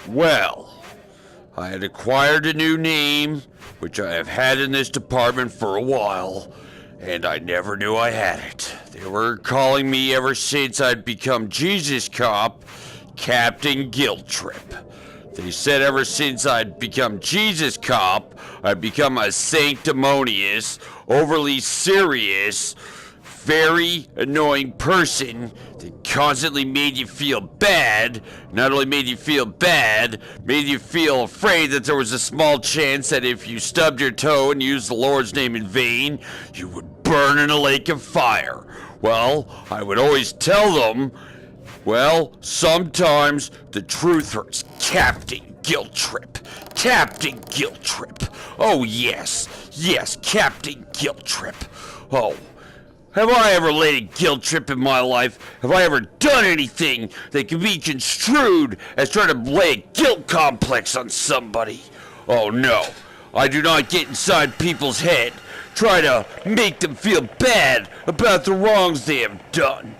Well, I had acquired a new name, which I have had in this department for a while, and I never knew I had it. They were calling me ever since I'd become Jesus Cop, Captain Guilt Trip. They said ever since I'd become Jesus Cop, I'd become a sanctimonious, overly serious, very annoying person that constantly made you feel bad. Not only made you feel bad, made you feel afraid that there was a small chance that if you stubbed your toe and used the Lord's name in vain, you would burn in a lake of fire. Well, I would always tell them, well, sometimes the truth hurts. Captain Guilt Trip. Captain Guilt Trip. Oh, yes, Captain Guilt Trip. Oh, have I ever laid a guilt trip in my life? Have I ever done anything that can be construed as trying to lay a guilt complex on somebody? Oh no, I do not get inside people's head, try to make them feel bad about the wrongs they have done.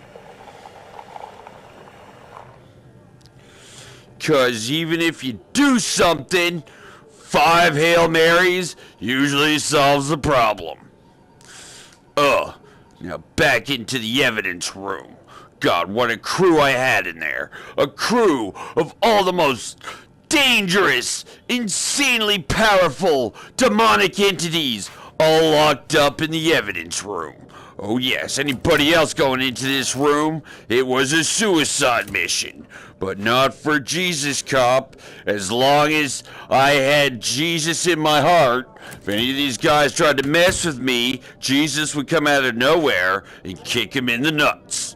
'Cause even if you do something, 5 Hail Marys usually solves the problem. Now back into the evidence room. God, what a crew I had in there. A crew of all the most dangerous, insanely powerful, demonic entities all locked up in the evidence room. Oh yes, anybody else going into this room, it was a suicide mission. But not for Jesus Cop. As long as I had Jesus in my heart, if any of these guys tried to mess with me, Jesus would come out of nowhere and kick him in the nuts.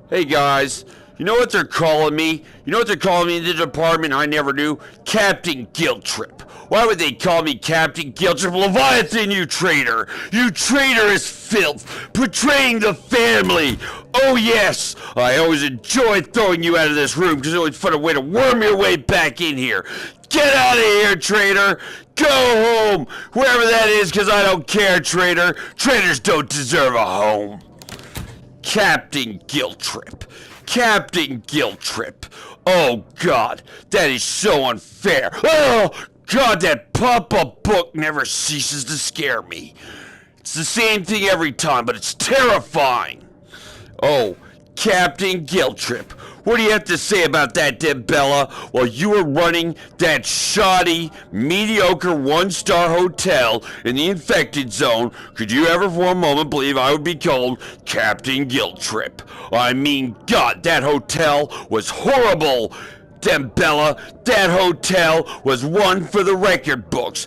Hey guys, you know what they're calling me? You know what they're calling me in the department I never knew? Captain Guilt Trip. Why would they call me Captain Guilt Trip? Leviathan, you traitor! You traitorous filth! Betraying the family! Oh yes! I always enjoyed throwing you out of this room because it was fun a way to worm your way back in here. Get out of here, traitor! Go home! Wherever that is, because I don't care, traitor! Traitors don't deserve a home! Captain Guilt Trip. Captain Guilt Trip. Oh God, that is so unfair. Oh God, that pop-up book never ceases to scare me. It's the same thing every time, but it's terrifying. Oh, Captain Guilt Trip. What do you have to say about that, Debella? While you were running that shoddy, mediocre one-star hotel in the infected zone, could you ever for a moment believe I would be called Captain Guilt Trip? I mean, God, that hotel was horrible. Dembella, that hotel was one for the record books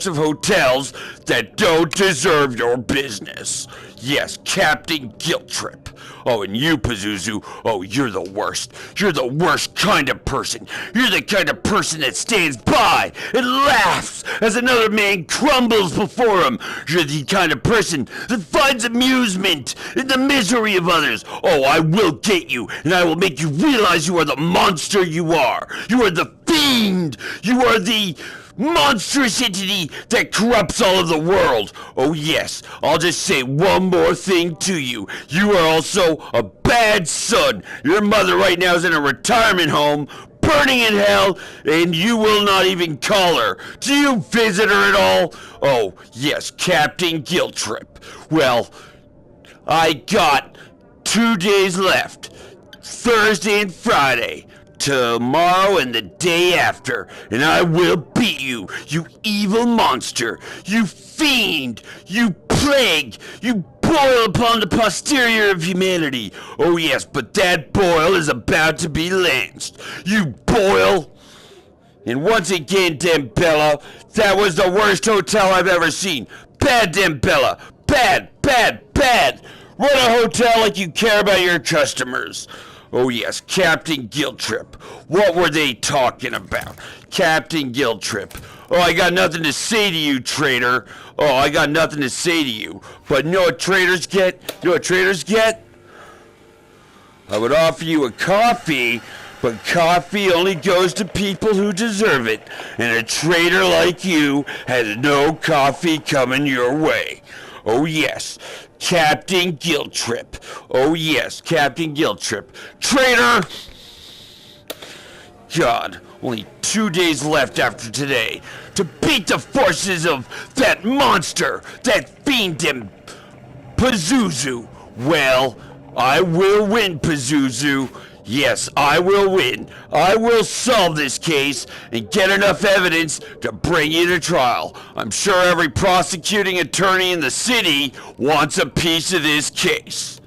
of hotels that don't deserve your business. Yes, Captain Guilt Trip. Oh, and you, Pazuzu, oh, you're the worst. You're the worst kind of person. You're the kind of person that stands by and laughs as another man crumbles before him. You're the kind of person that finds amusement in the misery of others. Oh, I will get you, and I will make you realize you are the monster you are. You are the fiend. You are the monstrous entity that corrupts all of the world. Oh yes, I'll just say one more thing to you. You are also a bad son. Your mother right now is in a retirement home, burning in hell, and you will not even call her. Do you visit her at all? Oh yes, Captain Guilt Trip. Well, I got 2 days left. Thursday and Friday. Tomorrow and the day after, and I will beat you, you evil monster, you fiend, you plague, you boil upon the posterior of humanity. Oh yes, but that boil is about to be lanced. You boil. And once again, Dembella, that was the worst hotel I've ever seen. Bad, Dembella. Bad, bad, bad. Run a hotel like you care about your customers. Oh yes, Captain Guilt Trip. What were they talking about? Captain Guilt Trip. Oh, I got nothing to say to you, traitor. Oh, I got nothing to say to you. But you know what traitors get? You know what traitors get? I would offer you a coffee, but coffee only goes to people who deserve it. And a traitor like you has no coffee coming your way. Oh yes, Captain Guilt Trip. Oh yes, Captain Guilt Trip. Traitor! God, only 2 days left after today to beat the forces of that monster, that fiend Pazuzu. Well, I will win, Pazuzu. Yes, I will win. I will solve this case and get enough evidence to bring you to trial. I'm sure every prosecuting attorney in the city wants a piece of this case.